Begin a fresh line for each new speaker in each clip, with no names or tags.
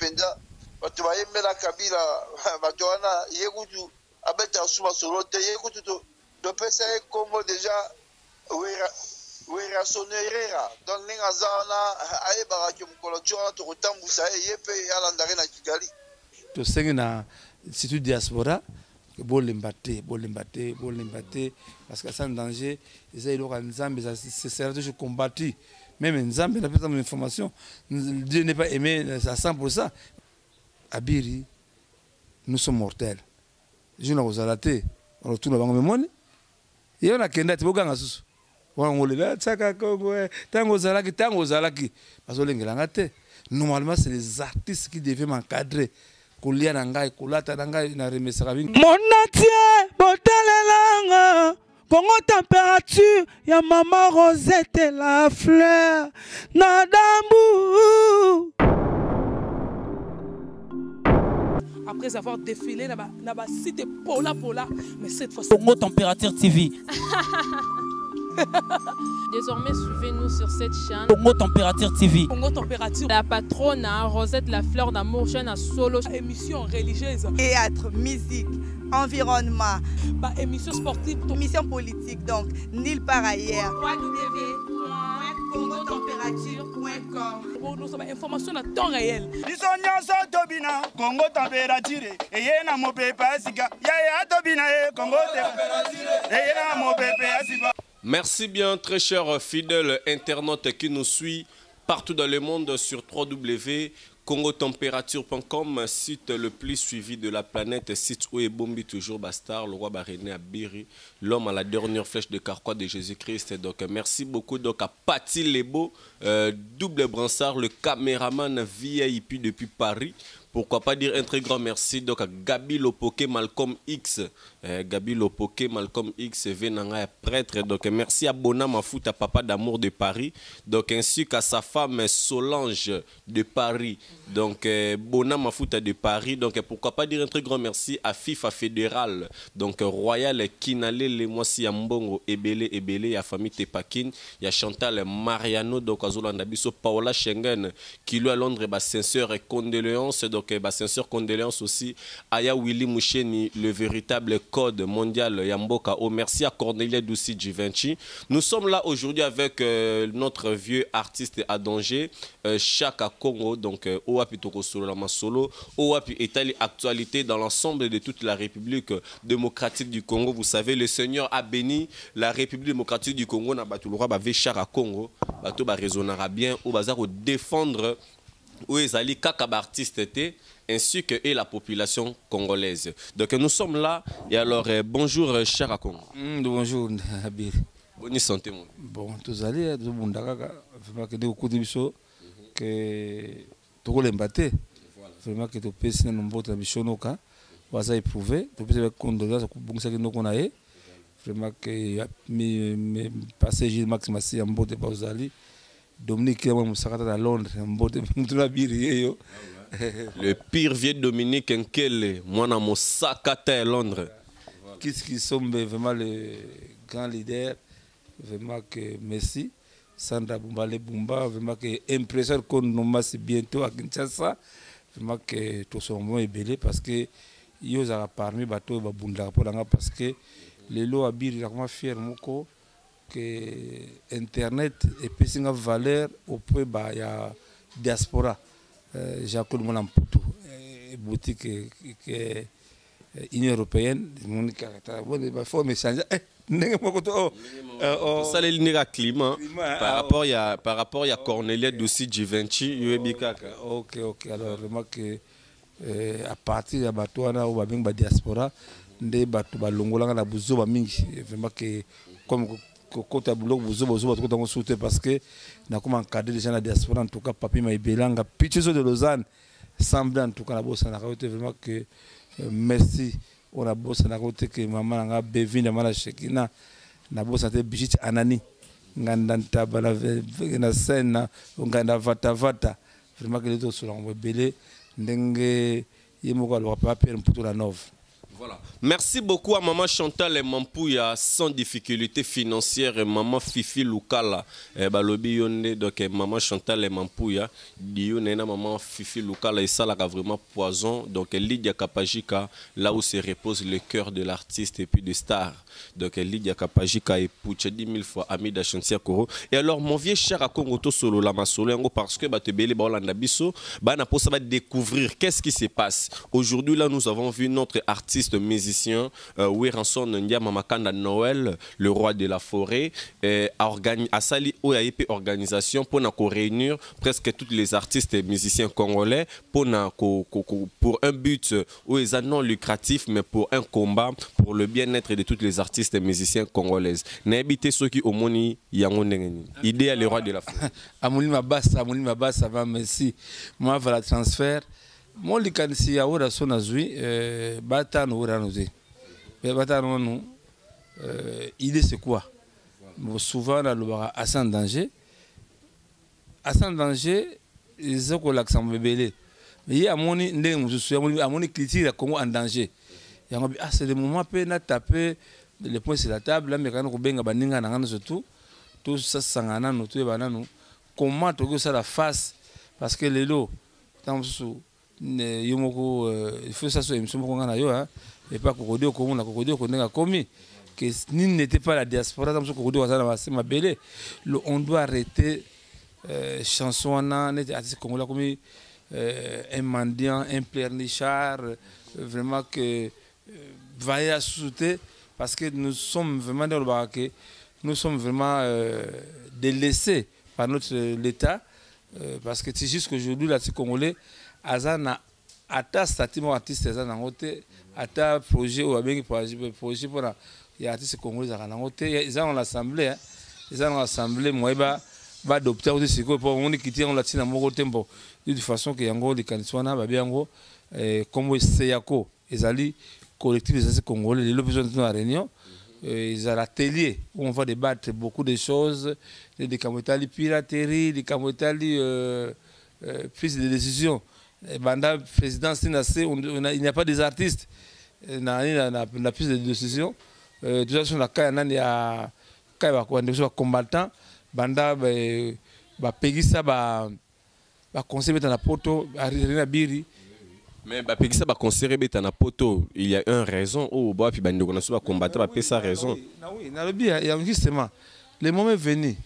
penza bato bayembela Kabila bato wana yekutu abeta suma solote yekutu to pesa Congo déjà wera sonerera donc ninga zana ayebaka ke mukolo tshona to kotambusa yepe alandare na Kigali
to sengi na surtout diaspora bolembate parce que sans danger ils ont nzambe ça sera toujours combattu même nzambe n'a pas d'information Dieu n'est pas aimé à 100%. Abiri nous sommes mortels je n'ai pas raté on retourne bango memone et on a kenda tiboganga susu wangolela tsaka Congo tango zalaki bazolengela te normalement c'est les artistes qui devaient m'encadrer kolia nangai kolata nangai na remesaka bingi
monatie botalelanga Congo température ya mama Rosette la fleur na dambu. Après avoir défilé là-bas site Pola mais cette fois Congo Température TV.
Désormais, suivez-nous sur cette chaîne.
Congo Température TV.
Congo Température. La patronne, Rosette la fleur d'amour, chaîne à solo.
Émission religieuse.
Théâtre, musique, environnement.
Bah, émission sportive.
Émission politique, donc, nulle part ailleurs.
Pour nous avons information à temps réel.
Congo Température. Et yena mo pepe asika. Ya tobina Congo Température. Et yena mo pepe asika.
Merci bien, très chers fidèles internautes qui nous suivent partout dans le monde sur www.congotempérature.com, site le plus suivi de la planète, site où est Bombi toujours Bastard, le roi Baréné à Biri, l'homme à la dernière flèche de carquois de Jésus-Christ. Donc merci beaucoup donc, à Paty Lebo, double bransard, le caméraman VIP depuis Paris. Pourquoi pas dire un très grand merci donc à Gabi Lopoké Malcolm X. Gabi Lopoké Malcolm X Venanga prêtre. Donc merci à Bona Mafuta Papa d'amour de Paris. Donc ainsi qu'à sa femme Solange de Paris. Donc Bona Mafuta de Paris. Donc pourquoi pas dire un très grand merci à FIFA Fédéral. Donc Royal Kinale Lemoisi Mbongo Ebele à famille Tepakin. Il y a Chantal Mariano donc à Zolandabiso Paola Schengen qui lui à Londres bah sincère et condoléances. Donc sincère condoléances aussi Aya Willy Moucheni, le véritable code mondial Yamboka. Oh, merci à Cornelia Douci Givenchy. Nous sommes là aujourd'hui avec notre vieux artiste à danger, Chaka Congo, donc Oapi Tokosolo Lama Solo, Oapi Italie actualité dans l'ensemble de toute la République démocratique du Congo. Vous savez, le Seigneur a béni la République démocratique du Congo. Na battu le roi Bavé Chaka Congo, bateau ba raisonnera bien au bazar au défendre où ils allaient kaka artiste était ainsi que et la population congolaise. Donc nous sommes là et alors bonjour cher Congo.
Bonjour Abir.
Bonne santé mon.
Bon tous allez tout monde kaka vraiment que de côté biso que to kolembate vraiment que to pesi na mbota bishonoka waza éprouver to pesi avec condoléances ko bungisa que nous konaé vraiment que me passer Gilles Max Massi en mbota pa uzali Dominique Moussakata à Londres,
le pire vieux Dominique Nkele, moi dans Moussakata à Londres.
Qu'est-ce qui sont vraiment les grands leaders, vraiment que Messi, Sandra Bumbale Bumba, vraiment que impressionnant qu'on nous masse bientôt à Kinshasa, vraiment que tout son monde est belé parce que ils ont parmi bateau et babunda parce que les lois habillent vraiment fier moko. Que Internet et puis c'est une valeur au point bah y a diaspora Jacques le Moulin Poutou boutique que Union européenne mon caractère bon il faut me changer
ça les lignes à climat par rapport à Cornelia Douci Givenchy UEBikaka.
OK alors vraiment que à partir de Batouana ou ba diaspora ndé batu ba longola na buzo ba mingi vraiment que comme côté boulot vous souhaitez parce que n'a comme encadré les gens de la diaspora en tout cas papi Maïbelanga Pichiso de Lausanne semble en tout cas la bosse na côté vraiment que merci on a bosse na côté que maman nga Bevin na mala Shekina na bosse na Bichit Anani ngandanta bala na scène nganda vata vraiment que les autres sont belé ndenge yemoko alors papier pour la nove.
Voilà. Merci beaucoup à maman Chantal et Mampouya sans difficulté financière et maman Fifi Lukala. Balobi yonde donc maman Chantal et Mampouya dionena maman Fifi Lukala et ça là vraiment poison donc Lydia Kapajika là où se repose le cœur de l'artiste et puis des stars. Donc Lydia Kapajika et Pouche 10 000 fois ami d'Achantia Koro. Et alors mon vieux cher à Kongoto solo la masolo parce que te belé ba Olanda biso ba na pour ça va découvrir qu'est-ce qui se passe. Aujourd'hui là nous avons vu notre artiste musicien Weranson Ndiama Makanda Noël, le roi de la forêt, a sali OAIP organisation pour réunir presque tous les artistes et musiciens congolais pour un but où ils sont non lucratif mais pour un combat pour le bien-être de tous les artistes et musiciens congolaises. N'habitez ceux qui au moni yango ndengeni. Idée le roi de la forêt.
Amouli Mabassa, ça va merci. Moi voilà transfert. Moi, les candidates à Ora sont azui, Batan Ora nous dit. Batan nous, idée c'est quoi? Souvent, là, le bar à sans danger. À sans danger, ils ont l'accent bébé. Mais il y a mon critique à Congo en danger. Il y a ah c'est le moment peine à taper les points sur la table. Là, mais quand on benga baninga nangana surtout, tout ça sangana nous tout banano. Comment tu ça la face? Parce que les lots, tant sous Yomoko, il faut ça soit émission qu'on a eu, et pas Kokodio comme on a Kokodio qu'on a commis. Que ni n'était pas la diaspora, tant que Kokodio c'est ma belle. On doit arrêter chanson n'était artiste congolais comme un mendiant, un pleurnichard, vraiment que vailler à soutenir parce que nous sommes vraiment dans le baraque, nous sommes vraiment délaissés par notre l'État parce que c'est juste qu'aujourd'hui l'artiste congolais azana ata statut artiste azana ngote ata projet ou avec projet pour il y a artiste congolais azana ngote ils ont l'assemblée moi ba adopter aussi pour on quitter on latine moko tempo de façon que yango les kaniswana ba biango comme Seyako ezali collectif des artistes congolais les besoin de la réunion ils ont l'atelier où on va débattre beaucoup de choses des camotali piraterie des camotali prise de décision. Banda président il n'y a pas des artistes la prise de décision tout ça sur la cas nani ya cas ba combattant banda ba pegisa ba conseiller dans la poto arina biri
mais ba pegisa ba conseiller beta na poto il y a une raison ou ba puis bande ko na combattre ba pesa raison
oui na le bien il y a justement le moment venu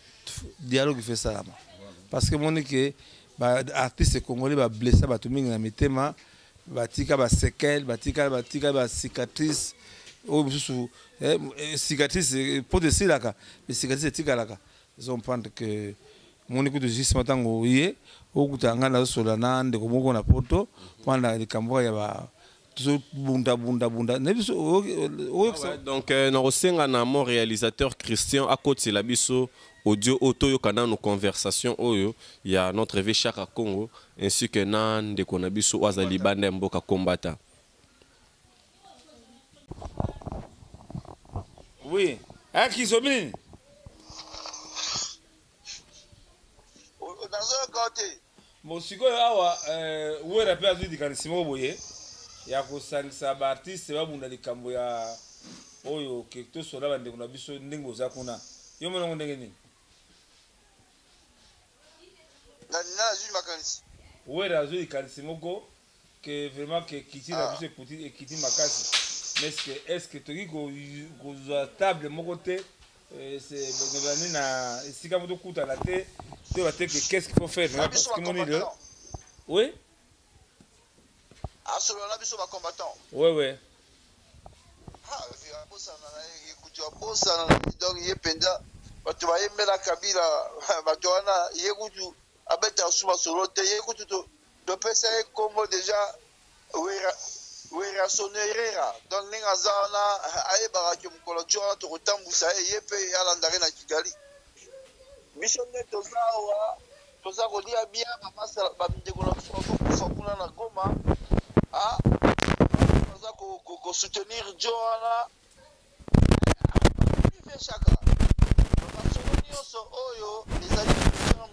dialogue fait ça parce que mon que artiste congolais ba blessé ba tuminga na mitema batika ba séquelles batika ba cicatrice ou sous cicatrice pour de silaka les cicatrices tikalaka ils ont prendre que mon écoute juste matango yé ou kutanga na solana ndeko moko na poto pendant les cambo ya ba bunda
donc na na mon réalisateur Christian à côté la biso audio auto kana nos conversations oyo il y a notre vieux Chaka Congo ainsi que nan de konabiso wazali bande mboka combattant.
Oui, à qui sont venus?
Dans un côté.
Mon siko awa où est la place du Kanisimo boye ya ko sangisa ba artiste ba bunda likambo ya oyo ke to sola bande konabiso ndingo za kuna yo mona ndenge nini où est la zone Kanisimo que vraiment que kiti na biso petit et kiti makasi. Mais est-ce que tu dis que table mon côté c'est na si quand tu coûtes à la tête tu vas te qu'est-ce qu'il faut faire parce que mon idée oui
ah sur la biso ba combattant
oui
ah il bossa na écoute bossa donc il penda batu ba yemela kabila batu wana yekutu abeta suma solote yekutu to pesa comme déjà Wera sonerera donc ninga zana ayebaka ke mukolo tshona to kotambusa yepe yalandare na Kigali mission net tozawa toza kolia bien bamasa babindeko na kufa kuna na Goma ah toza ko soutenir Joana il Chaka bamasolo nyonso oyo ezali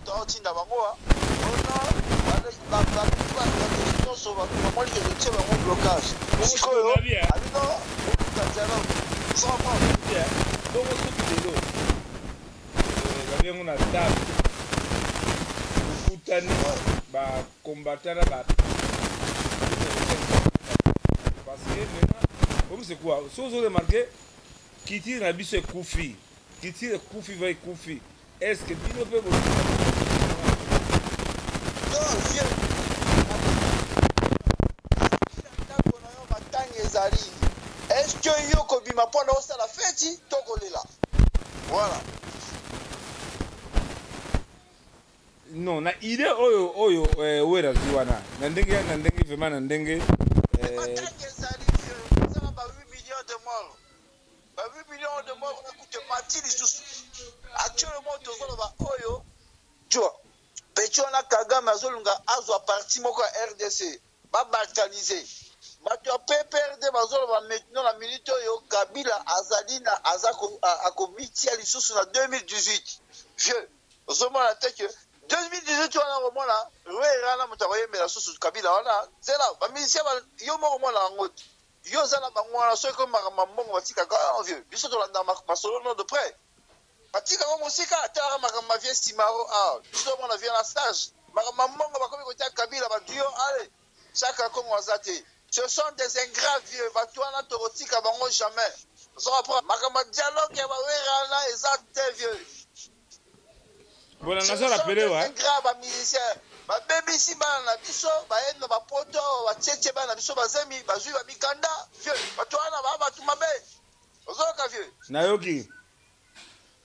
mto tinda bango ona bale nyonso bakamoli ke tsheba ngo blocage. Sikoyo, alino, dialogue. Sans prendre.
Donc on se dit là. On a table. Kutani ba combattant là. Parce que maintenant, comme c'est quoi? Si vous avez remarqué, qui tire la bise Koufi, qui tire Koufi va Koufi. Est-ce que Bino peut vous
est-ce que yo kobima pona osala feti tokolela? Voilà.
Non, na idée oyo wera ziwana. Na ndenge vraiment na ndenge
ezali ça va 8 millions de morts. Ba 8 millions de morts on coûte mati lisusu. Actuellement tozolo ba oyo jo Petrona Kagame azolunga azwa parti moko RDC ba balkaniser. Bato PPRD bazolo ba maintenant la minute oyo Kabila azalina azako akomitia lisusu na 2018. Vieux ozomona te que 2018 wana komona rwera moto akoyembela susu Kabila wana zela ba milisia ba yo moko mona ngo yo zala bangwana soki komaka mambongo batika ka vieux biso tolanda masolo de près batika ko musika atara makamba vie simaro biso mona vie na stage makamba mbongo bakomi kotia Kabila ba duo allez chaka kongo azate. Ce sont des ingrats vieux bato wana tokotika bango jamais so après makamba dialogue ya ba wera na ezate vieux.
Voilà, nous avons appelé, ouais.
Grave musicien. Ba BBC bana biso ba eno ba poto ba tchetche bana biso ba zemi ba zui ba mikanda vieux. Ba toana ba ba tumabe. Ozoka vieux.
Nayoki.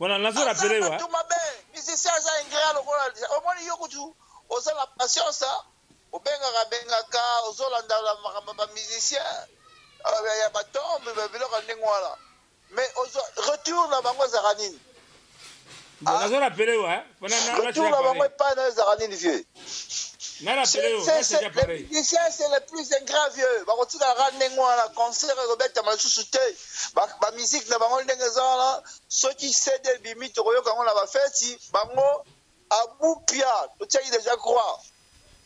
Voilà, nous avons appelé, ouais.
Tumabe. Musicien za ingrat lokola. Au moins yokutu. Oza la patience benga ka ozolanda la ba musicien. Ya ba tombe ba biloko ndengwala. Mais retour na bango za kanini.
Bon, nous avons appelé, ouais.
Retour à bango pas dans les aranis vieux.
C'est
le plus ingrat vieux. Bakotika ranengwa la concert Robert Masusuté. Ba musique na bango ndengezala soki CD bimi to koyoka ngona ba feti bango abupia to tchaki déjà croire.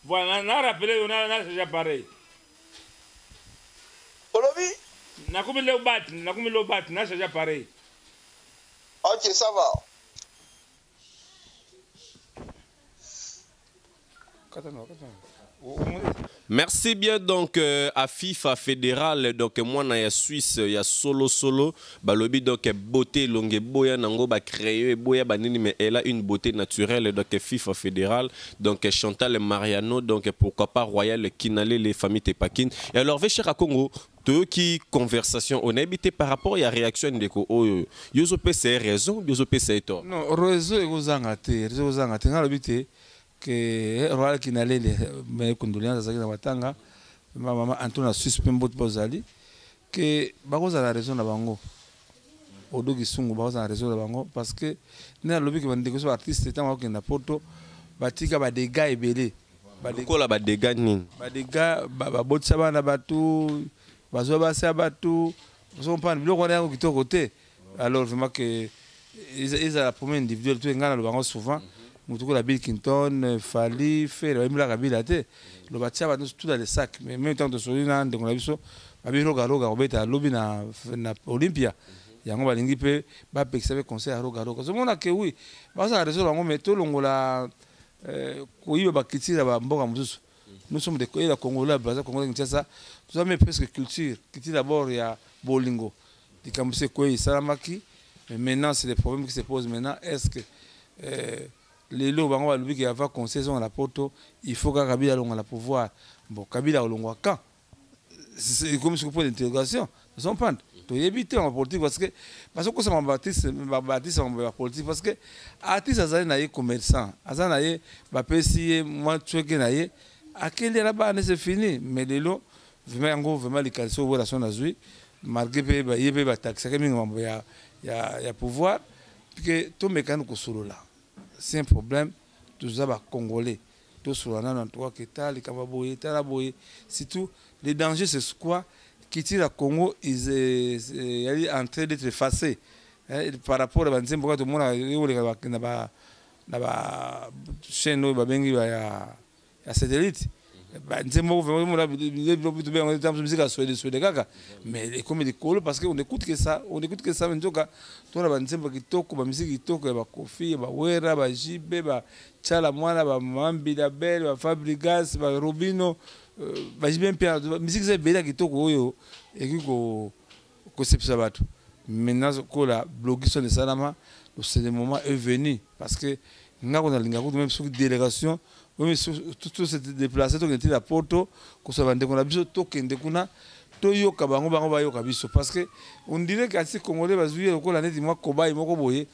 Voilà, on a rappelé, on a déjà pareil.
Olobi?
Na komi le bat, na déjà pareil.
OK, ça va.
Merci bien donc à FIFA fédéral donc moi na ya Suisse ya solo balobi donc beauté longue boya nango ba créer boya banini mais elle a une beauté naturelle donc FIFA fédéral donc Chantal Mariano donc pourquoi pas Royal Kinale les familles Tepakine et alors Véchera Congo de qui conversation on a habité par rapport à la réaction de ko yozo PC raison yozo PC tort
non réseau ezangate ngalo que Royal Kinale mais condoléances à Watanga maman Antoine Suisse Pembo Bozali que bakoza la raison na bango odogi sungu bakoza la raison na bango parce que na lobi que bande ko artiste tant ko na poto batika ba dégâts ebele
ko la ba dégâts nini
ba dégâts ba botsa bana batu bazo basa batu sont pas biloko na yango kitoko te alors vraiment que ils a la première individuelle tout ngana lo bango souvent Moutouko la Bill Clinton, Fali, fait la Kabila, le bâtiment va tout dans les sacs, mais même temps de Solina, de Gonabiso, Babiro Garoga, Robeta, Lobina, Olympia, Yango Balingipe, Babexave, conseil à Rogaroga. Ce moment-là que oui, parce que la raison, on met tout le monde là, Koyi Bakiti, la Bamboga Moussous. Nous sommes des Koyi, la Congola, Braza, Congo, Kinshasa, nous avons presque culture. Kiti d'abord, il y a Bolingo, du Kamuse Koyi, Salamaki, mais maintenant, c'est les problèmes qui se posent maintenant. Est-ce que. Les lots bango balubi quiava concession à la poto il faut que Kabila longa la pouvoir bon Kabila longa quand c'est comme ce point d'interrogation ils sont pas to éviter en politique parce que ça bâtisse en politique parce que artiste azali na commerçant azali na ye ba pesi moi tueke na ye akeli là-bas c'est fini mais les lots vraiment les calcio relation nazui malgré ba yebe ba taxe que mingi ya pouvoir que tout mécanique solo là. C'est un problème, tous les Congolais, tous sur la nana, toi qui t'as les Kababoye, Taraboye, c'est tout. Les dangers, c'est quoi? Qui tire à Congo, il est en train d'être effacé. Par rapport à Banzem, pourquoi tout le monde a chaîne, il y a satellite. musique à souhaiter kaka mais comme des colos parce qu'on écoute que ça mais nzoka tona ba nzembo kitoko ba musique kitoko ba Kofi ba Wera ba Jibe ba Chala Mwana ba Mambi la Belle ba Fabrigas ba Robino ba Jibe pia musique c'est bela kitoko oyo ekiko ko sepsa bato maintenant ko la blogisson de salama le moment est venu parce que nga on a linga ko même sur délégation. Oui, tout se déplacer, tout était la porto, que ça va ndeko na biso to kende kuna to yoka bango ba yoka biso parce que on dirait que si congolais bazuye lokola neti mwa kobai moko boye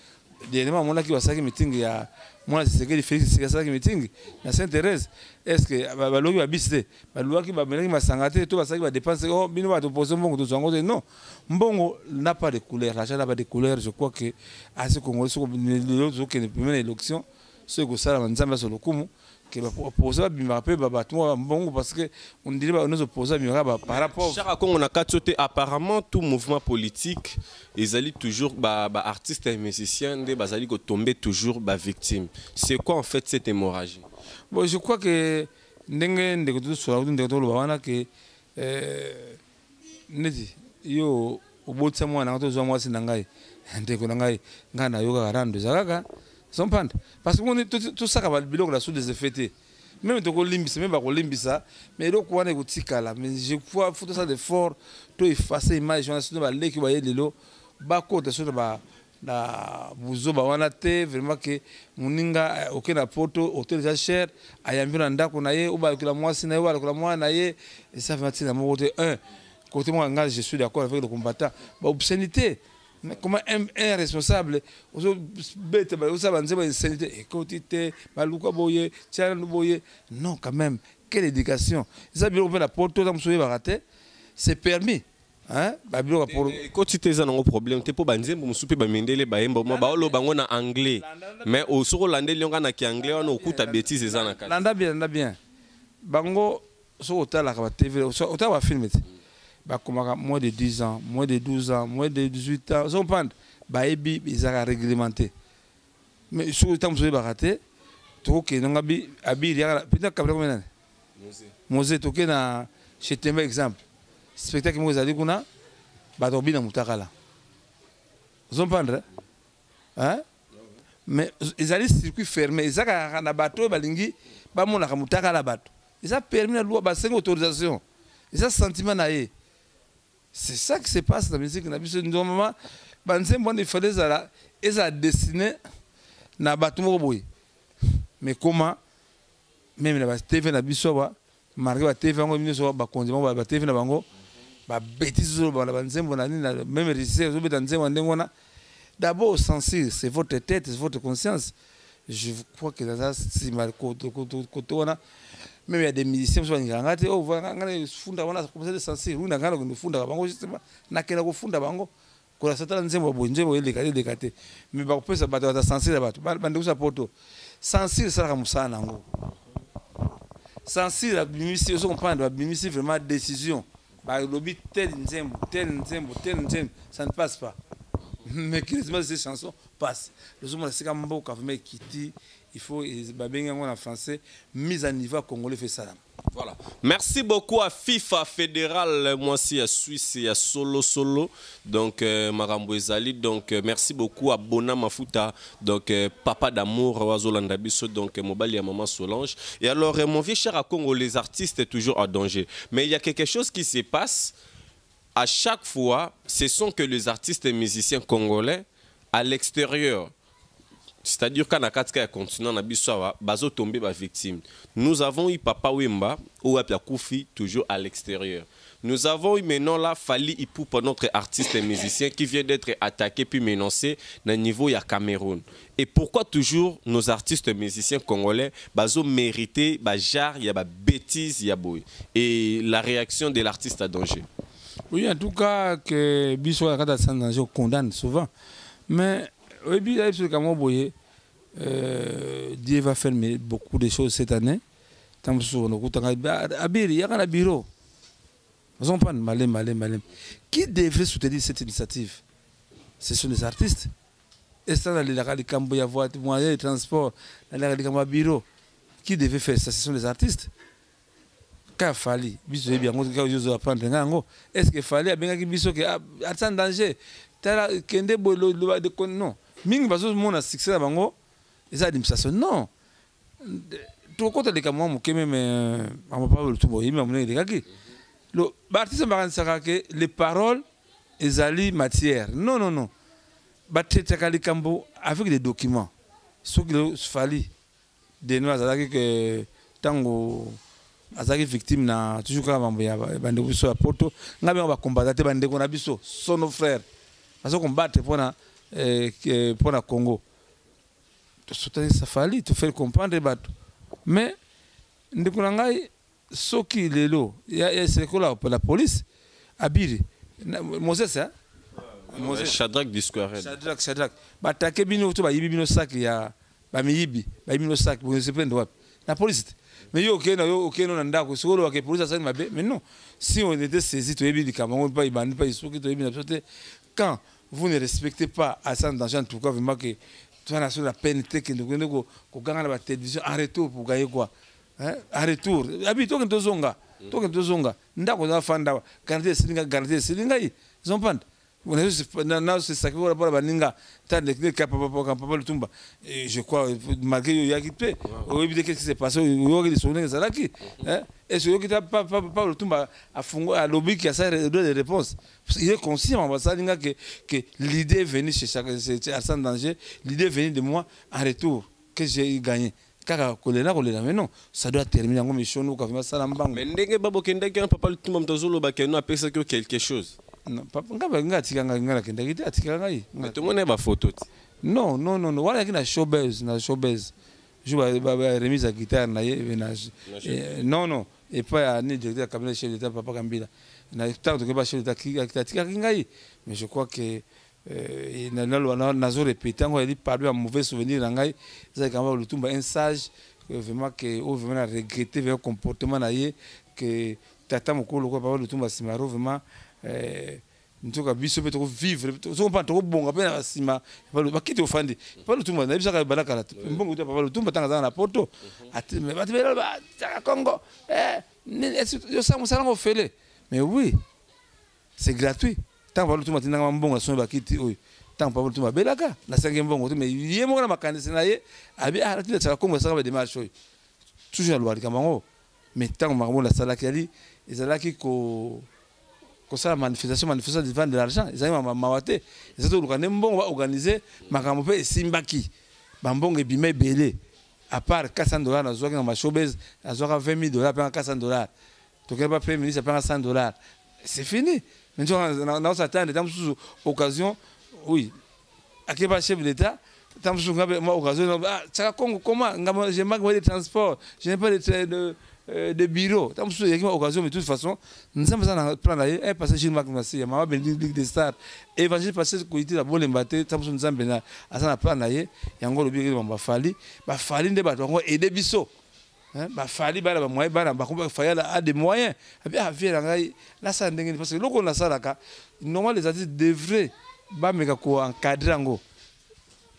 dernièrement mona ki wasaki meeting ya mona Tshisekedi Félix Tshisekedi meeting na Sainte-Thérèse est-ce que ba loki ba bisite ba loki ba melaki masangate to basaki ba dépense oh bino ba to poser mbongo to zango non mbongo n'a pas de couleur l'argent n'a pas de couleur je crois que à ce congolais so que les premières élections ce que ça la nzamba sur le kumu que va poser bimba pe ba batmo mbongo parce que on dirait ba nous opposer bimba par rapport
Cher Congo on a katsoté apparemment tout mouvement politique ils allaient toujours ba artistes et musiciens des bazali ko tomber toujours ba victime c'est quoi en fait cette hémorragie
bon je crois que ndenge ndeko tout sur ndeko to lo wana que neti yo obotsa mwana to zo mwasi nangai ndeko nangai ngana yoga garando zakaka sont pas parce qu'on est tout ça qui va biloko la sous des effets même to ko limbisa même ba ko limbisa mais donc on est ko tikala mais je crois faut ça de fort to effacer image on a ba leki ba yelelo ba côté sur ba na buzo ba wana te vraiment que muninga okena poto hôtel ja cher ayambira ndako na ye oba kila mwasi na ye wala kila mwana na ye et ça va tirer mon côté un côté moi je suis d'accord avec le combattant ba obscénité. Mais comment un responsable non quand même quelle éducation c'est permis hein
quand tu t'es un problème tu peux banzer pour souper bamendele baemba ba lo bango na anglais mais au sur hollandais longa na ki anglais on okuta bêtise eza na kala
landa bien bango so otala ka TV otala ba film moins de 10 ans, moins de 12 ans, moins de 18 ans, ils sont pas baebi ils réglementé. Mais sur le temps où vous avez raté, tout que nous abi peut-être qu'après combien Mosé tout que na chez Temba exemple. Spectacle moi avez dit qu'on a batobi na mutakala. Ils sont pas hein? Mais ils allaient circuit fermé, ils a na bateau balingi ba mona ka mutakala bateau. Ils a permis la loi ba 5 autorisation. Ils a sentiment naé. C'est ça qui se passe dans la musique. Normalement, il fallait ça dessiner na bâtiment boy. Mais comment même la TV na biso marqué la TV ngo biso ba condiment ba TV na bango ba bêtises ba banzembo na même réussir zo beta nzembo ndengona. D'abord censure, c'est votre tête, c'est votre conscience. Je crois que ça c'est mal côté même il y a des musiciens qui sont ngangate oh voilà ngana funda wana commencer de censure una ngana ko funda bango justement nakela ko funda bango ko la satana nzembo bonjebo ele kate mais ba kopesa bato ba censure bato bande kusa poto censure ça comme ça nango censure la bimisi so comprendre ba bimisi vraiment décision ba lobby tel nzembo ça ne passe pas mais quasiment ces chansons passent le jour où c'est comme mboka vraiment kiti il faut en français mise à niveau congolais fait ça.
Voilà. Merci beaucoup à FIFA fédéral, moi aussi à Suisse et à Solo. Donc Marambo Ezali. Donc merci beaucoup à Bona Mafuta. Donc papa d'amour Wazolanda Bisso. Donc Mobali à Maman Solange. Et alors mon vieux cher à Congo, les artistes est toujours en danger. Mais il y a quelque chose qui se passe. À chaque fois, ce sont que les artistes et musiciens congolais à l'extérieur. C'est-à-dire qu'à Nakatka continent na bisawa bazo tomber ba victime. Nous avons eu Papa Wemba ou Apia Koufi toujours à l'extérieur. Nous avons eu maintenant là Fali Ipupa notre artiste et musicien qui vient d'être attaqué puis menacé dans le niveau ya Cameroun. Et pourquoi toujours nos artistes et musiciens congolais bazo mérité ba jar ya ba bêtise ya boy et la réaction de l'artiste à danger.
Oui en tout cas que biso ya kata danger condamne souvent mais oui, bien sûr, Dieu va faire beaucoup de choses cette année. Bureau. Qui devrait soutenir cette initiative? Ce sont les artistes. Et ça, dans les moyens de transport, dans les bureau. Qui devait faire ça? Ce sont les artistes. Quand fallait, biso bien quand je apprendre ngango, est-ce que fallait bien que biso que en danger, tala kende bolo de non. Mingi baso mona succès na bango, ils a administration non. Tout côté de kamwa mukeme mais on pas le tout boy, mais on est dégagé. Le artiste maran saka que les paroles ezali matière. Non non non. Batete kali kambo avec des documents. Ce qu'il fallait de nous azaki que tango azaki victime na toujours quand mambo ya bande biso ya poto ngabe ba combattre te bande ko na biso son nos frères parce qu'on combattre pour na Congo ça fallait te faire comprendre bato mais ndikuna ngai soki lelo ya c'est quoi la police abiri Moses hein
Moses Shadrach Discouré
Shadrach batake bino to ba yibi bino sac ya ba miyibi ba yibi bino sac vous se prendre wapi la police. Mais yo ok non anda ko solo ke police ça mabe mais non si on était saisi to ebi Cameroun pas ibandi pas isoki to ebi na quand vous ne respectez pas à ça dans en tout cas vraiment que tu as sur la peine que ko ganga la télévision en retour pour gagner quoi hein en retour abi to que zonga ndako za fanda garantie silinga ils ont pas on c'est ça que pour la baninga tant de papa Lutumba et je crois malgré il y a quitté au début qu'est-ce qui s'est passé il y a des souvenirs ça là qui hein et ce qui papa Lutumba a fondé à lobby qui a ça de réponse il est conscient ça que l'idée venue chez chaque c'est Arsène Danger l'idée venue de moi en retour que j'ai gagné kaka kolela mais non ça doit terminer en mission nous quand ça l'embang
mais ndenge babo kende que papa Lutumba mtozolo ba keno apesa que quelque chose.
Non, papa nga tikanga ngala kenda kiti atikanga yi.
Mais tout le monde a ba photo.
Non, wala kina showbiz. Je vais remise à guitare na ménage. Non, et pas ni directeur cabinet chef d'état papa Kambila. Na tant que pas chef d'état qui tikanga yi. Mais je crois que nazo répéter ngo il parle un mauvais souvenir ngai, ça quand le Lutumba un sage vraiment que vraiment regretter le comportement na ye que tata mokolo ko papa Lutumba simaro vraiment ntoka biso pe to vivre to pas to bonga pe na sima ba kiti ofandi pa Lutumba na bisa ka balaka la mbongo to papa Lutumba tanga na poto ati me batibela ba Congo yo sa musala ofele mais oui c'est gratuit tant papa Lutumba tinanga mbongo so ba kiti oyo tant papa Lutumba belaka na sange mbongo mais yemo na makanisi na ye abi ati ta Congo sa ba démarche oyo toujours lo alika mango mais tant mango la sala kali ezalaki ko ça manifestation devant de l'argent ils ont mawate ils ont mbongo organiser makambo pe simbaki bambongo ebime belé à part $400 na zoka na showbiz na zoka $20,000 pa $400 to que pas premier ministre pa $100 c'est fini maintenant on s'attend dans sous occasion oui akeba chef d'état dans sous occasion ça Congo comment j'ai manque de transport je n'ai pas de bureau tant que il y a une occasion mais de toute façon nous sommes en plan là et passer chez Marc Massi maman Ligue des Stars évangile passer qualité la bonne mbaté tant que nous sommes bien à ça plan là yango le bien ba fali nde ba to aider biso hein ba fali ba ba moyen ba ko fayala a des moyens bien faire là ça ndenge parce que loko na salaka normalement les artistes devraient ba meka ko encadrer ngo.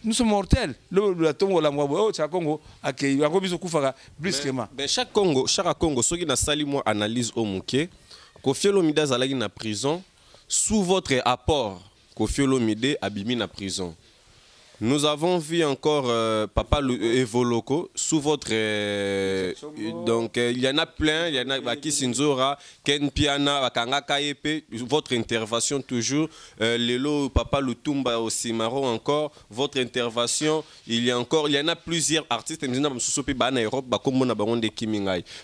Nous sommes mortels. Le Tongo la Mwabo, chaque Congo, accueille, à Robiso Koufara, brusquement.
Mais chaque Congo, ce qui n'a sali moi analyse au Mouké, Kofi Olomide Zalagi na prison, sous votre apport, Kofi Olomide Abimi na prison. Nous avons vu encore Papa Evoloko sous votre donc il y en a plein, il y en a Baki Sinzora, Ken Piana, Bakanga Kayepe, votre intervention toujours, Lelo Papa Lutumba aussi Maro encore, votre intervention, il y en a plusieurs artistes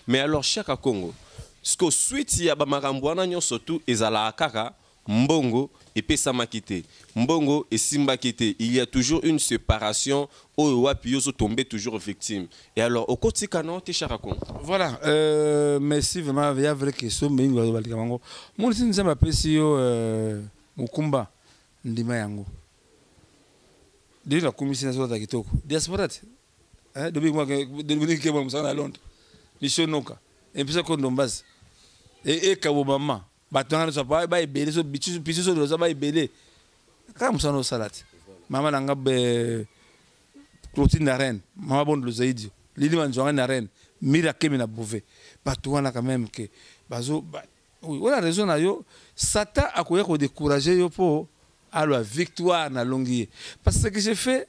mais alors chaque Congo, ce que suite il y a Bamarambouana nyon surtout ezala akaka Mbongo et Pesamakite. Mbongo et Simbakite. Il y a toujours une séparation où Wapioso tombé toujours victime. Et alors, au quotidien, tu es
voilà. Merci vraiment. Il y a une vraie question. Mais il y a une question. Moi, je suis un peu si Mukumba Ndima Yango. Déjà, la commission nationale de Kitoko. Diaspora. Depuis moi, depuis que je suis à Londres. Je suis Noka. Et puis, ça, qu'on Donbass. Et Kabobama. Batanga so ba ibele so bichu so do ba ibele ka musano salati mama nanga be Clotilde na reine mama bon lo zaidi lili manjanga na reine mira kemi na bouvet Batouana quand même que bazo oui on a raison na yo Satan a koya ko décourager yo pour à la victoire na longuier parce que j'ai fait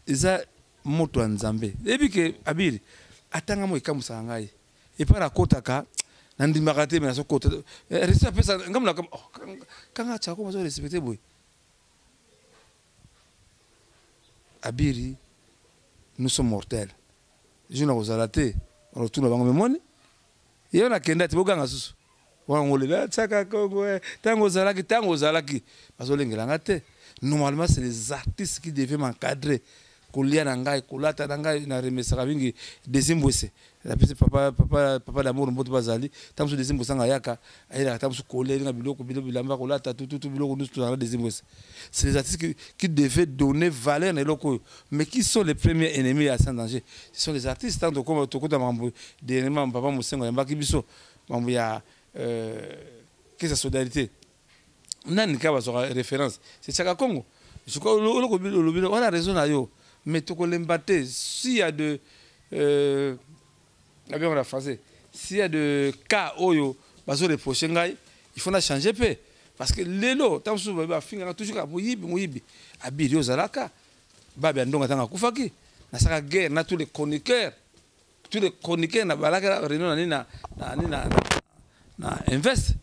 eza moto nzambe et puis que abiri atanga mo ikamusa ngai et par la kotaka nandi makate mais na sokota resta pesa ngamla kanga chako mazo respecter boy abiri nous sommes mortels je na kozalate retourne bango memoni et on a kenda tiboganga susu wangolela tsaka Congo tango zalaki bazolengela te normalement c'est les artistes qui devaient m'encadrer kolia nangai kolata nangai na remesaka bingi deuxième bosse la petite papa d'amour mboto bazali tamso deuxième bosse ngayaka ayela tamso kolela biloko bilamba kolata tout biloko nous tout dans la deuxième bosse c'est les artistes qui devaient donner valeur na loko mais qui sont les premiers ennemis à sans danger ce sont les artistes tant comme tokota mambo dernièrement papa Mosengo yambaki biso mambo ya qu'est-ce solidarité nani ka bazo référence c'est Chaka Congo je crois on a raison na yo mais to kolembate s'il y a de bien on a français s'il y a de cas oyo bazo reprocher ngai il faut na changer peu parce que lelo tamsu ba finga toujours muyibi abiri ozalaka babe ndonga tanga kufaki na saka guerre na tous les chroniqueurs na balaka réunion na invest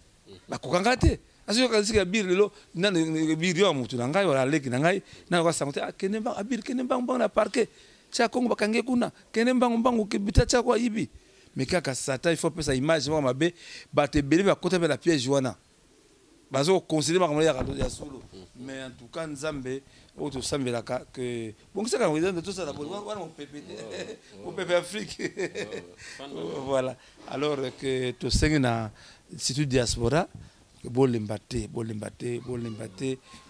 bakokanga te aso kasika bir lelo nana bir yo mutu ngai wala leki ngai na kwa sangote kenemba abir kenemba mbang na parquet cha Kongo bakange kuna kenemba mbangu kibita cha kwa yibi mais kaka Satan il faut pesa image wa mabe bate beli ba kota be la piège wana bazo considérer comme ya solo mais en tout cas nzambe auto sambelaka que bon ça quand de tout ça d'abord wana mon pépé Afrique voilà alors que to sengina c'est une diaspora bolembate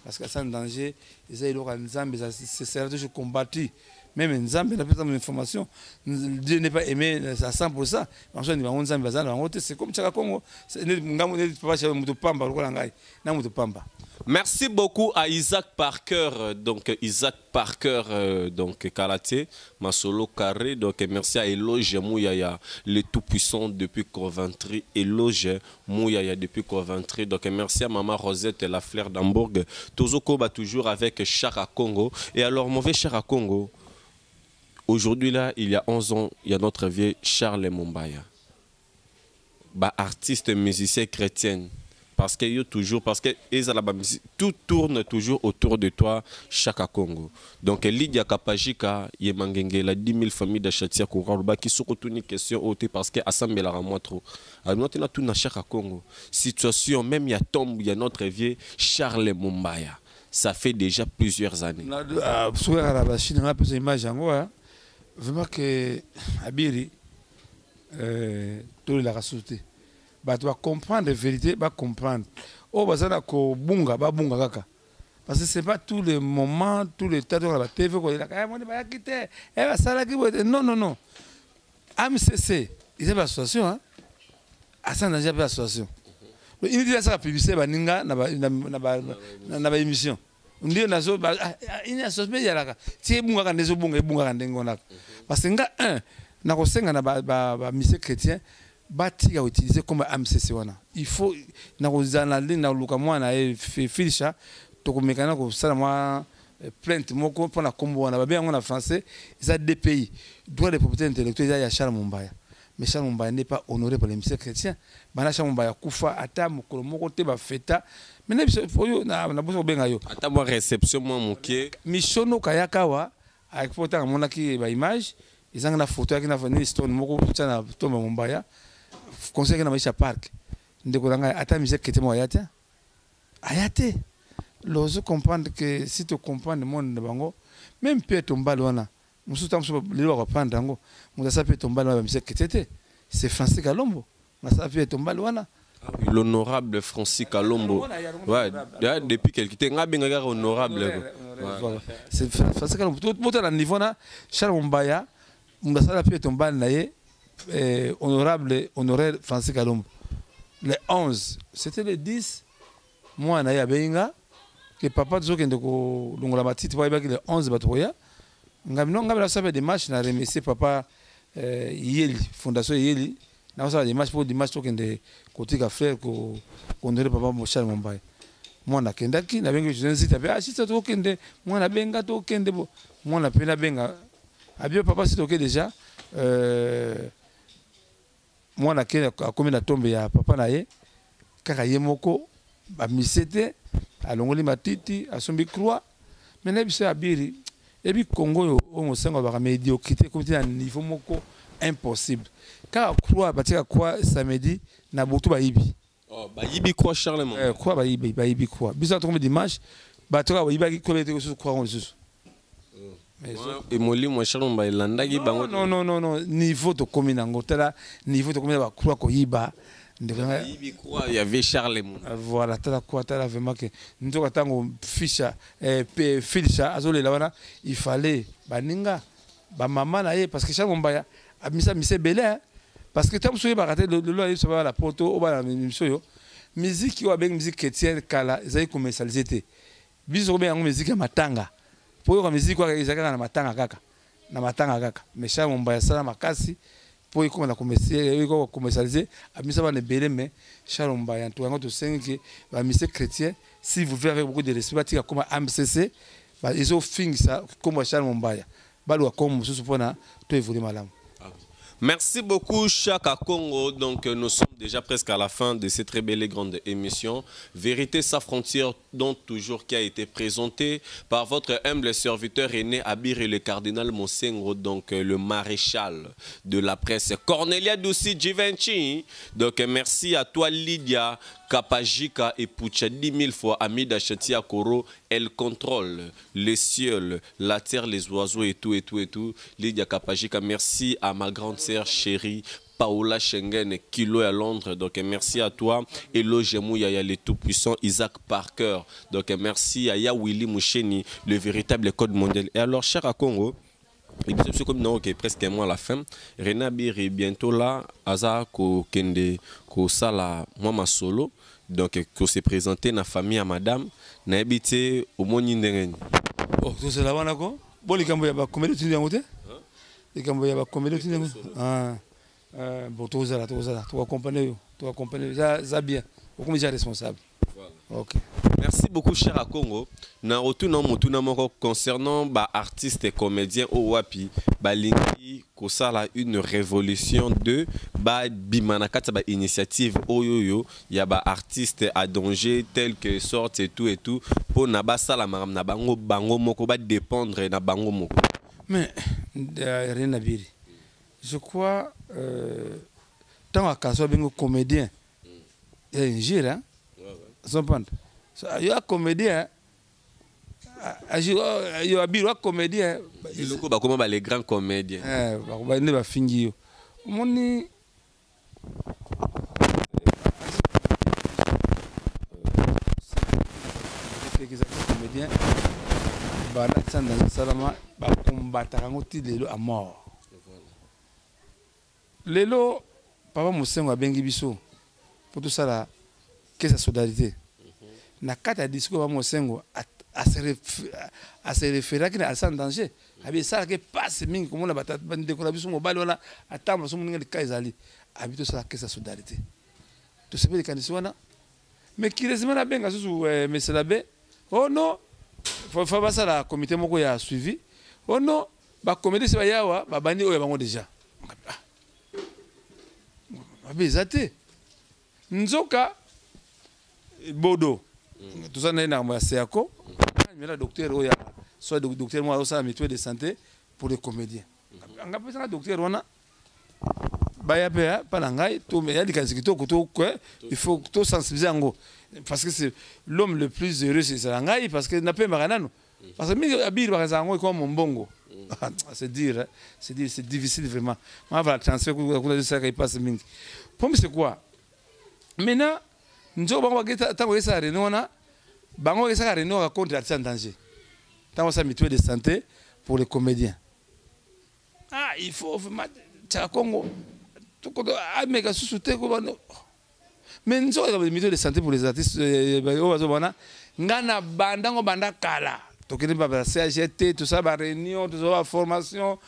parce que sans danger ils ont nzambe c'est sert toujours combattu même nzambe n'a pas d'information Dieu n'est pas aimé à 100% ensuite nzambe bazana c'est comme Chaka Congo ngamu ne papa cha mutu pamba lokola ngai na mutu pamba.
Merci beaucoup à Isaac Parker, donc Isaac Parker, donc Karaté, Masolo Carré, donc merci à Eloge Mouyaya, le tout-puissant depuis Coventry, Eloge Mouyaya depuis Coventry, donc merci à Maman Rosette, la fleur d'Hambourg, Tozoko va toujours avec Chaka Congo, et alors mauvais Chaka Congo, aujourd'hui là, il y a 11 ans, il y a notre vieux Charles Mumbaya, artiste, musicien chrétien. Parce que tout tourne toujours autour de toi, Chaka Congo. Donc, Lydia Kapajika, Yemangenge, la 10 000 familles de Chatia Kouralba qui sont retenues question parce que Assemblée la moi trop. Alors, nous avons tout dans Chaka Congo. Situation, même il y a tombe, il y a notre vieux Charles Mumbaya. Ça fait déjà plusieurs années.
Vraiment que Abiri, tout la sauté. Bah tu vas comprendre la vérité, bah comprendre. Oh bah ça n'a qu'au bunga, bah bunga kaka. Parce que c'est pas tous les moments, tous les temps dans la TV qu'on est là. Eh mon Dieu, bah quitter. Eh bah ça là qui va. Non. AMCC, ils ont l'association, hein. Assan n'a jamais l'association. Il dit ça la publicité, bah ninga na émission. On dit na zo bah il y a association il y a là. Si bunga kan deso bunga kan là. Parce que nga na ko senga na ba ministère chrétien. Bati a utilisé comme AMCC wana il faut na kozana na luka mwana filisha to komekana ko sala moi plainte moko pour na kombo wana ba bien en français ça des pays droit de propriété intellectuelle ya Charles Mumbaya mais Charles Mumbaya n'est pas honoré par les ministères chrétiens bana Charles Mumbaya kufa ata mokolo moko te ba feta mais na boso benga yo
ata moi réception moi moké
mishono kayakawa avec photo mona ki ba image ils ont la photo qui na venu stone moko tana tomba Mumbaya conseil que na maisha park ndeko nanga ata musique kete mo ayate lozo comprendre que si tu comprends le monde de bango même peut tomber wana musu tamso le wa prendre ngo mudasa peut tomber wana musique kete c'est Francis Kalombo na ça peut tomber wana
l'honorable Francis Kalombo ouais depuis quelque temps ngabenga honorable
c'est Francis Kalombo tout à niveau na Charles Mumbaya mudasa peut tomber na ye honorable honoraire Francis Kalombo. Le 11, c'était le 10, moi, na ya benga, que papa de Zokende ko longola matite, le 11 batoya. Ngabino ngabila sabe des matchs na remercier papa Yeli, fondation Yeli, na ça dimanche pour dimanche to kende côté ka frère ko ndere papa mo Charles Mombaya mwana kendaki na benga je nzita pe asita to kende mwana benga to kende bo mwana pena benga abio papa si toke déjà mwana kende akomi na tombe ya papa na ye kaka ye moko ba misete alongoli matiti asombi croix mais biso abiri ebi Congo yo o mosengo ba médiocrité comme à niveau moko impossible car croix batika quoi samedi na botu ba yibi
oh ba yibi quoi Charles
quoi ba yibi quoi biso to dimanche batika ba yibi ko bete ko croix on susu
et moli mo Charles Mombaya landaki bango
non niveau to commune ngo tala niveau to commune ba croix ko yiba
il y avait Charles
voilà tala quoi tala vraiment que ndoka tango ficha ficha azolela wana il fallait baninga ba maman na ye parce que Charles Mombaya amisa mise belé parce que tant soyez baraté le loi ça va la poto au ba mission yo musique yo avec musique chrétienne kala ezai commercialité biso be yango musique ya matanga po yo musique kwa ezaka na matanga kaka mais Charles Mombaya sala makasi pour comment la commercialiser amisa ba ne belé mais Charles Mombaya to yango to sengi ba mise chrétien si vous verrez beaucoup de respect batika comme AMCC ba ils ont fini ça comme Charles Mombaya balu comme sous pona to évoluer malamu.
Merci beaucoup Chaka Congo. Donc nous sommes déjà presque à la fin de cette très belle et grande émission. Vérité sans frontières, dont toujours qui a été présenté par votre humble serviteur René Abir et le cardinal Monsengo, donc le maréchal de la presse Cornelia Dussi Givenchy. Donc merci à toi Lydia Kapajika et Pucha 10 000 fois Amida Chatia Koro. Elle contrôle les cieux, la terre, les oiseaux et tout. Lydia Kapajika, merci à ma grande sœur chérie Paola Schengen, Kilo à Londres. Donc merci à toi. Elo Jemou Yaya, le tout-puissant Isaac Parker. Donc merci à Yawili Moucheni, le véritable code mondial. Et alors, cher à Congo, et bien sûr, comme nous sommes presque un mois à la fin, René Abir est bientôt là, Aza ko Kende, ko Sala, moi solo. Donc, qu'on s'est présenté dans la famille à madame, n'a habité au Moni Ndengeni.
Oh, c'est là-bas, d'accord? Bon, les Camboyas, combien de temps vous êtes? Les Camboyas, combien de temps? Ah, bon, tout ça, tu vas accompagner, ça bien. Vous êtes responsable. Ok.
Merci beaucoup, cher à Congo. Nous retournons concernant les artistes et comédiens au Wapi. Balingi Kosala une révolution de Bimanakata initiative Oyoyo. Il y a des artistes à danger tels que sortent et tout. Pour Nabasa la maram Nabango Bango Moko va dépendre de Bango Moko.
Mais rien à dire. Je crois tant à Kasso Bengo comédien, il y a un gire, hein? Il y a un comédien, il y a un comédien.
Il y a les grands comédiens.
Il y a fini. Moni comédien, Salama, combattre à mort. Lelo, papa Moussengo a bengi biso pour tout ça là, qu'est-ce que la solidarité? Na kata discours papa Moussengo à se référer à ça en danger. Abi ça que passe mingi comme on a battu décoller biso mobile wala attendre so muninga de kaizali. Abi tout ça qu'est-ce que la solidarité? Tout ce que les candidats mais qui résume la benga sous monsieur l'abbé. Oh non, faut pas ça la comité moko ya suivi. Oh non, ba comité c'est ba yawa ba bandi oyo bango déjà. Abezate nzoka bodo tout ça n'est pas seako mais la docteur oya soit docteur moi au mutuelle de santé pour les comédiens anga pesa docteur wana baya pe pa ngai to me ya dikaziki to ko il faut to sensibiliser ngo parce que c'est l'homme le plus heureux c'est ngai parce que na pe maranano parce que mi abir ba zango ko mbongo. C'est dire, c'est difficile vraiment. On va transférer que ça qui passe mingi. Pour moi c'est quoi? Maintenant, nous avons tant ça réunion bango ça réunion contre l'artiste en danger. Tant ça mutuelle de santé pour les comédiens. Ah, il faut ça Congo. Tout ah méga sous-souté mais nous avons mutuelle de santé pour les artistes ngana bandango banda kala. Donc, il y a CGT, tout ça, la réunion, tout ça, la formation,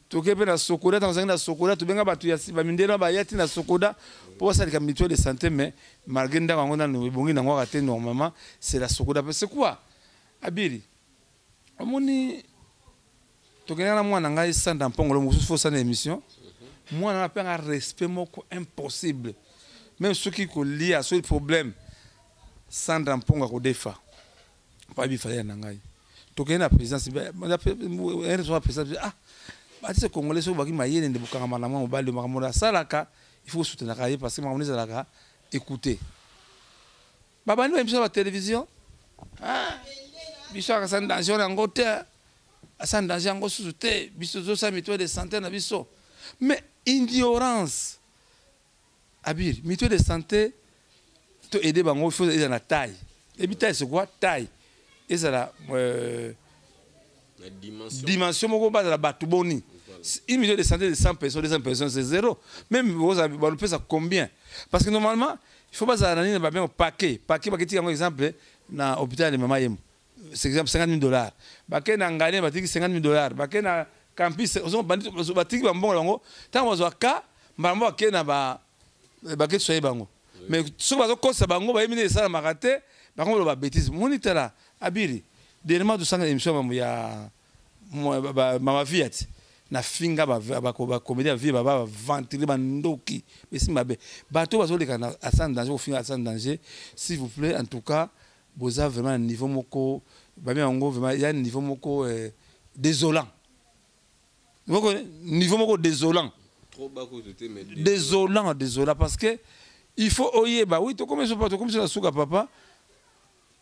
tokepe na sokoda tanzania na sokoda tobenga bato ya bamindele bayati na sokoda pour ça les mutuelle de santé mais malgré ndanga ngo na bongi nango raté normalement c'est la sokoda c'est quoi abiri omoni tokena na mwana ngai sanda mpongolo mususu fo sana émission mwana na penga respect moko impossible même ceux qui lié à ce problème sanda mponga ko defa pas bi fallait na ngai tokena présidence un président ah bati congolais so baki mayele nde bukanga malama mobali makamona salaka il faut soutenir kaye parce que makamona salaka écouter baba ni émission la télévision ah biso ka san danger ngo te san danger ngo souté biso zo sa mutuelle de santé na biso mais ignorance abir mutuelle de santé to aider bango il faut aider la taille et taille c'est quoi taille et ça la dimension moko base la batuboni une mutuelle de santé de 100 personnes 200 personnes c'est zéro même vous avez ça combien parce que normalement il faut pas ça nani ba bien paquet ba kiti comme exemple na hôpital de mama yem c'est exemple $50,000 ba ke na ngane ba tiki $50,000 ba ke na campus on ba tiki ba mbongo lango tant bazwa ka mbambo ke na ba ke soye bango mais so bazo kosa bango ba yemine ça makate ba ko ba bêtise monitera abiri dernièrement du sang émission ya mama Fiat na finga ba comédien vie ba ventiler ba ndoki mais mabe bato bazoleka na asan danger au finga asan danger s'il vous plaît en tout cas vous avez vraiment un niveau moko ba bien ngo vraiment il y a un niveau moko désolant niveau moko désolant
trop bas côté mais
désolant parce que il faut oyer bah oui to comme ça la souka papa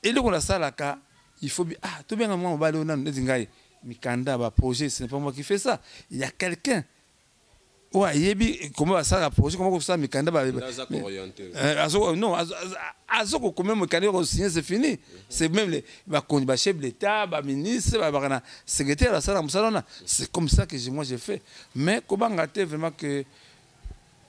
et le qu'on a ça là ka il faut ah tout bien moi ba le na nzingai mikanda ba projet c'est pas moi qui fais ça il y a quelqu'un ouais yebi comment ça la projet comment ça mikanda ba non azoko quand même mikanda ko signer c'est fini c'est même les ba chef de l'état ba ministre ba secrétaire ça la musalona c'est comme ça que moi j'ai fait mais comment ngater vraiment que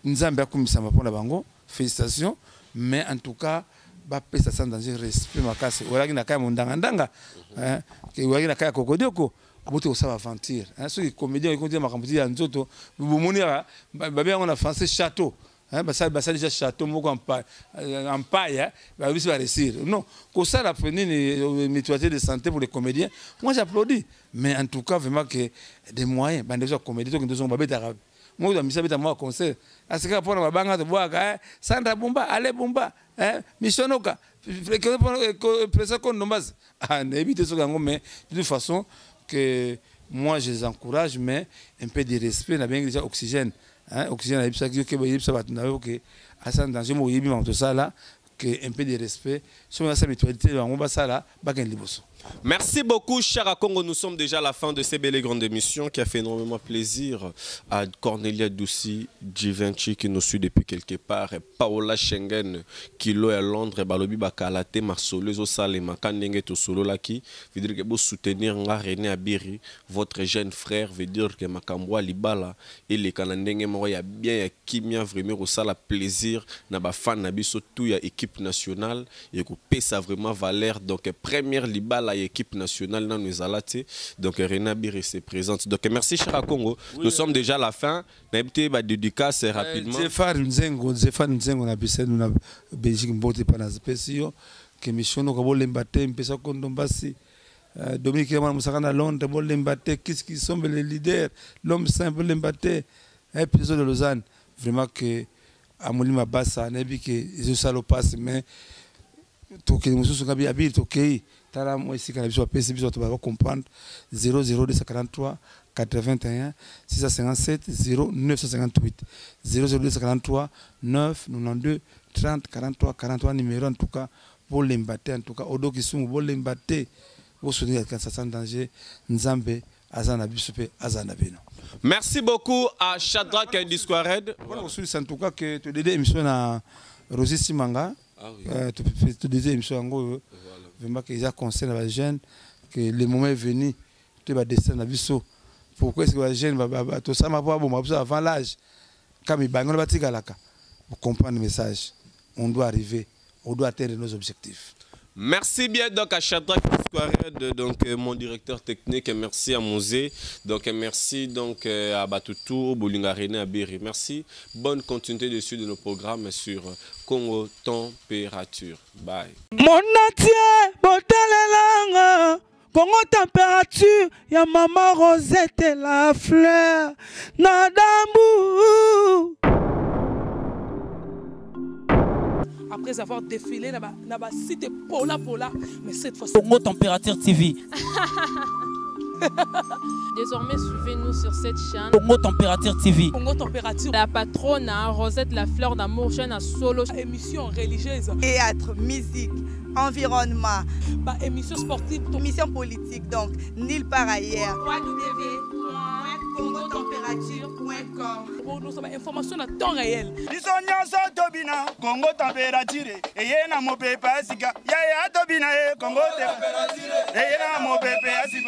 nzambe akumisa mapona bango félicitations mais en tout cas ba pesa sans danger respect makasi olaki na kaya mondanga hein que olaki na kaya kokodeko abote osaba aventure hein ceux comédiens ils dire makambuti ya nzoto bumonira ba bien on a français château hein ba ça déjà château moko en paille ba bisi ba réussir non que ça la prenez une mutualité de santé pour les comédiens moi j'applaudis mais en tout cas vraiment que des moyens ba déjà comédiens qui nous ont babeta moi je me moi conseil à ce que pour ma banga de bois Sandra Bumba allez Bumba hein missionoka président qu'on nomase ah n'évitez ce gango mais de toute façon que moi je les encourage mais un peu de respect na bien déjà oxygène hein oxygène à ça que ça va na que à ça danger mo yibi tout ça là que un peu de respect sur sa mutualité on va ça là ba ken liboso.
Merci beaucoup, cher Congo. Nous sommes déjà à la fin de ces belles et grandes émissions qui a fait énormément plaisir à Cornelia Doucy, Givenchy qui nous suit depuis quelque part, et Paola Schengen qui est à Londres, Balobi Bakalate, Marsoleuse au Salema, Kandenge Tosolo Laki, veut dire que vous soutenir René Abiri, votre jeune frère, veut dire que Makamboa Libala et les Kanandenge Moya bien Kimia vraiment au sala plaisir, n'a pas fan Nabiso tout ya équipe nationale et que paie ça vraiment valeur donc première Libala équipe nationale dans nous alati donc René Abiri se présente donc merci cher Congo nous sommes déjà à la fin n'habité ba dédicace rapidement
Zefar Nzengo na bise na Belgique mbote pa na spécio que missiono ko bolembate mpesa ko ndombasi Dominique Mwana Musaka à Londres bolembate qu'est-ce qui sont les leaders l'homme simple bolembate et président de Lausanne vraiment que amolima basa nebi que je salo passe mais to que mususu kabi abiri to kei tala moi ici quand je PC biso to va comprendre 00243 81 657 0958 00243 992 30 43 43 numéro en tout cas pour l'embater en tout cas odo kisumu pour l'embater pour soutenir quelqu'un sans danger nzambe azana bisope azana bino.
Merci beaucoup à Shadrach et Disquared.
Voilà aussi en tout cas que tu dédié émission à Rosie Simanga. Ah oui. Tu dédié émission en gros vraiment que ils conseillent à la jeune que le moment est venu tu vas descendre à biso. Pourquoi est-ce que la jeune va tout ça m'a pas bon avant l'âge comme il bango batika laka pour comprendre le message on doit arriver on doit atteindre nos objectifs.
Merci bien donc à Shadrach Squared, donc mon directeur technique, et merci à Mosé, donc merci donc à Batutu, Bolinga René, à Biri. Merci. Bonne continuité dessus de nos programmes sur Congo Température. Bye.
Mon atier, botalelanga. Congo Température, ya maman Rosette la fleur, Nadambu. Après avoir défilé dans site Pola, mais cette fois Congo Température TV.
Désormais, suivez-nous sur cette chaîne.
Congo Température TV.
Congo Température. La patronne, Rosette la fleur d'amour, chaîne à solo.
Émission religieuse.
Théâtre, musique, environnement.
Émission sportive.
Émission politique, donc nulle part ailleurs. www.congotempérature.com.
Nous avons information à temps réel.
Congo Température. Et na mo pepe asika. Ya tobina Congo Température. Et na mo pepe asika.